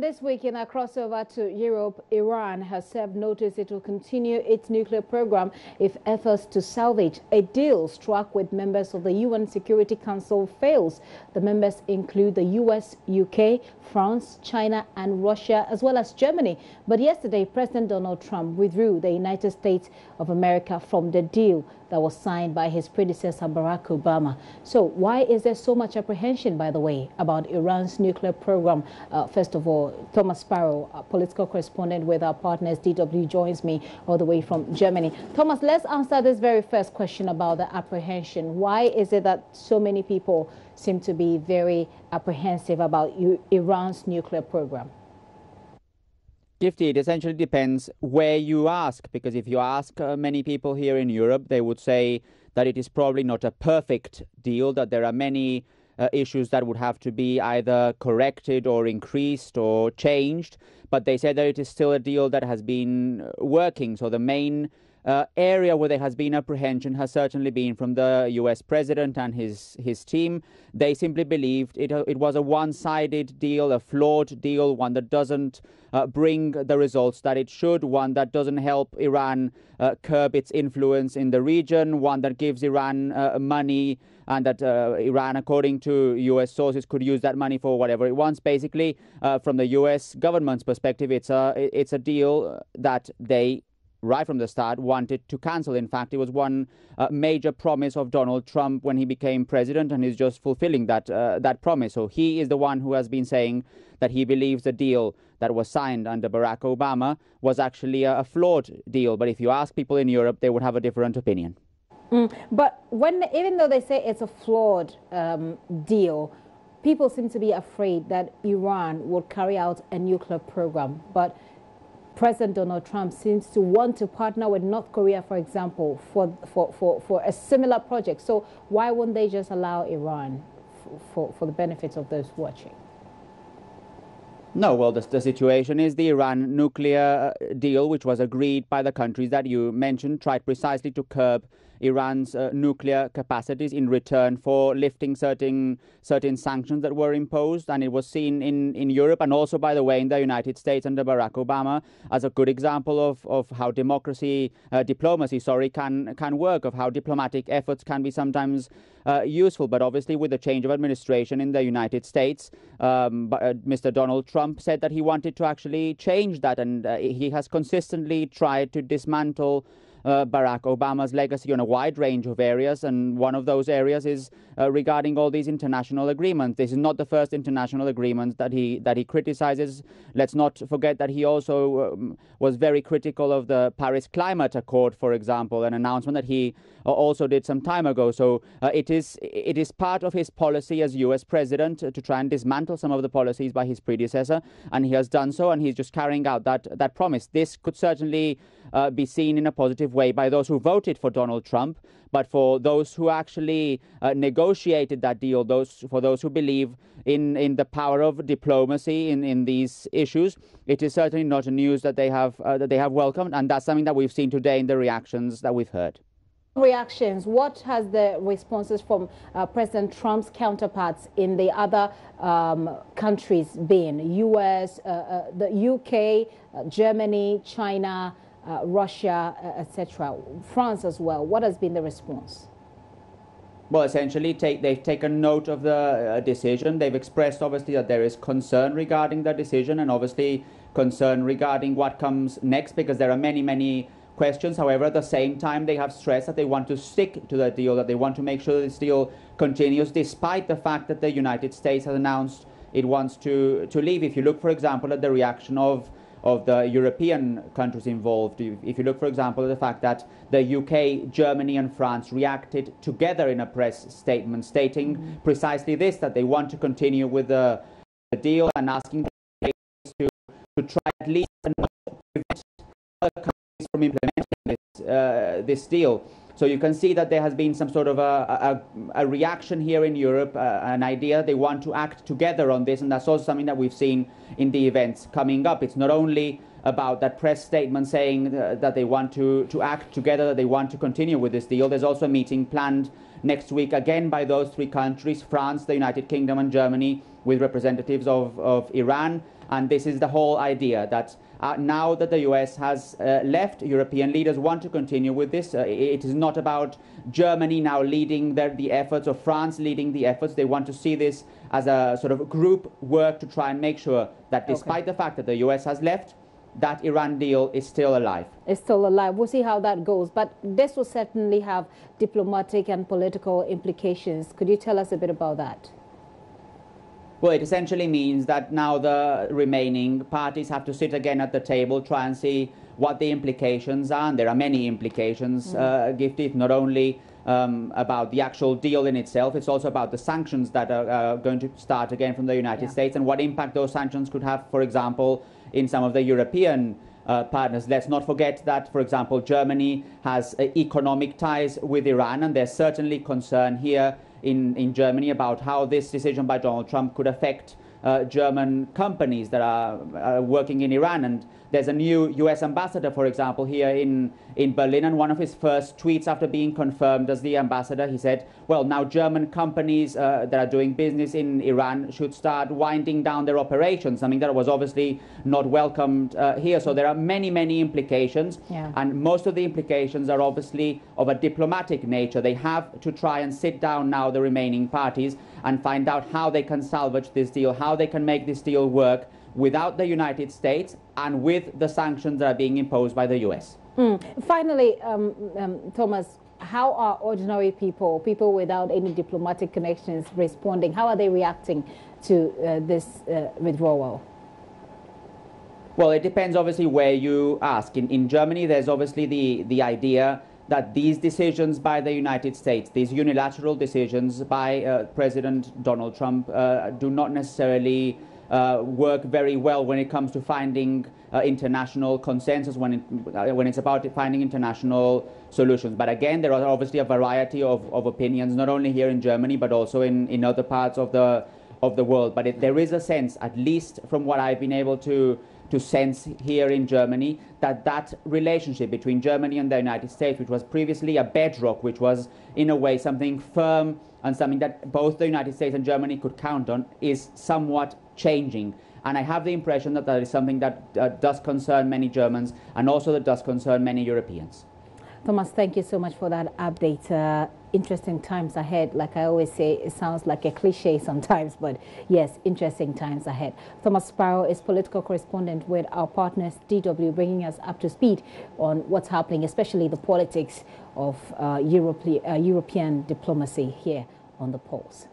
this week, in our crossover to Europe, Iran has served notice it will continue its nuclear program if efforts to salvage a deal struck with members of the UN Security Council fails. The members include the US, UK, France, China and Russia, as well as Germany. But yesterday, President Donald Trump withdrew the United States of America from the deal that was signed by his predecessor, Barack Obama. So why is there so much apprehension, by the way, about Iran's nuclear program? First of all, Thomas Sparrow, a political correspondent with our partners DW, joins me all the way from Germany. Thomas, let's answer this very first question about the apprehension. Why is it that so many people seem to be very apprehensive about Iran's nuclear program? Gifty, it essentially depends where you ask, because if you ask many people here in Europe, they would say that it is probably not a perfect deal, that there are many issues that would have to be either corrected or increased or changed, but they say that it is still a deal that has been working. So the main area where there has been apprehension has certainly been from the US president and his team. They simply believed it was a one-sided deal, a flawed deal, one that doesn't bring the results that it should, one that doesn't help Iran curb its influence in the region, one that gives Iran money, and that Iran, according to US sources, could use that money for whatever it wants. Basically, from the US government's perspective, it's a deal that they, right from the start, wanted to cancel. In fact, it was one major promise of Donald Trump when he became president, and he's just fulfilling that promise. So he is the one who has been saying that he believes the deal that was signed under Barack Obama was actually a flawed deal. But if you ask people in Europe, they would have a different opinion. But even though they say it's a flawed deal, people seem to be afraid that Iran will carry out a nuclear program. But President Donald Trump seems to want to partner with North Korea, for example, for a similar project. So why wouldn't they just allow Iran for the benefits of those watching? No, well, the situation is the Iran nuclear deal, which was agreed by the countries that you mentioned, tried precisely to curb Iran's nuclear capacities in return for lifting certain sanctions that were imposed. And it was seen in Europe and also, by the way, in the United States under Barack Obama as a good example of how diplomacy can work, of how diplomatic efforts can be sometimes useful. But obviously, with the change of administration in the United States, Mr. Donald Trump said that he wanted to actually change that, and he has consistently tried to dismantle Barack Obama's legacy on a wide range of areas, and one of those areas is regarding all these international agreements. This is not the first international agreement that he criticizes. Let's not forget that he also was very critical of the Paris Climate Accord, for example, an announcement that he also did some time ago. So it is part of his policy as US president to try and dismantle some of the policies by his predecessor, and he has done so, and he's just carrying out that promise. This could certainly be seen in a positive way by those who voted for Donald Trump, but for those who actually negotiated that deal, for those who believe in the power of diplomacy in these issues, it is certainly not a news that they have welcomed, and that's something that we've seen today in the reactions that we've heard. Reactions. What has the responses from President Trump's counterparts in the other countries been? US, the UK, Germany, China, Russia, etc., France as well. What has been the response? Well, essentially, they've taken note of the decision. They've expressed, obviously, that there is concern regarding the decision, and obviously concern regarding what comes next, because there are many questions. However, at the same time, they have stressed that they want to stick to the deal, that they want to make sure that this deal continues, despite the fact that the United States has announced it wants to leave. If you look, for example, at the reaction of the European countries involved, if you look, for example, at the fact that the UK, Germany and France reacted together in a press statement stating precisely this, that they want to continue with the deal and asking to try at least not prevent other countries from implementing this deal. So you can see that there has been some sort of a reaction here in Europe, an idea they want to act together on this, and that's also something that we've seen in the events coming up. It's not only about that press statement saying that they want to act together, that they want to continue with this deal. There's also a meeting planned next week again by those three countries, France, the United Kingdom and Germany, with representatives of Iran. And this is the whole idea that now that the US has left, European leaders want to continue with this. It is not about Germany now leading the efforts or France leading the efforts. They want to see this as a sort of group work to try and make sure that despite the fact that the US has left, that Iran deal is still alive. It's still alive. We'll see how that goes. But this will certainly have diplomatic and political implications. Could you tell us a bit about that? Well, it essentially means that now the remaining parties have to sit again at the table, try and see what the implications are. And there are many implications, Gifty, not only about the actual deal in itself, it's also about the sanctions that are going to start again from the United States and what impact those sanctions could have, for example, in some of the European partners. Let's not forget that, for example, Germany has economic ties with Iran, and there's certainly concern here in Germany about how this decision by Donald Trump could affect German companies that are working in Iran. And there's a new US ambassador, for example, here in Berlin, and one of his first tweets after being confirmed as the ambassador, he said, well, now German companies that are doing business in Iran should start winding down their operations, something that was obviously not welcomed here. So there are many, many implications, and most of the implications are obviously of a diplomatic nature. They have to try and sit down now, the remaining parties, and find out how they can salvage this deal, how they can make this deal work without the United States and with the sanctions that are being imposed by the US. Finally, Thomas, how are ordinary people without any diplomatic connections responding? How are they reacting to this withdrawal? Well, it depends obviously where you ask. In Germany, there's obviously the idea that these decisions by the United States, these unilateral decisions by President Donald Trump do not necessarily work very well when it comes to finding international consensus, when it's about finding international solutions. But again, there are obviously a variety of opinions, not only here in Germany, but also in other parts of the world. But there is a sense, at least from what I've been able to sense here in Germany, that relationship between Germany and the United States, which was previously a bedrock, which was in a way something firm and something that both the United States and Germany could count on, is somewhat changing. And I have the impression that that is something that does concern many Germans and also that does concern many Europeans. Thomas, thank you so much for that update. Interesting times ahead. Like I always say, it sounds like a cliche sometimes, but yes, interesting times ahead. Thomas Sparrow is political correspondent with our partners DW, bringing us up to speed on what's happening, especially the politics of European diplomacy here on The Pulse.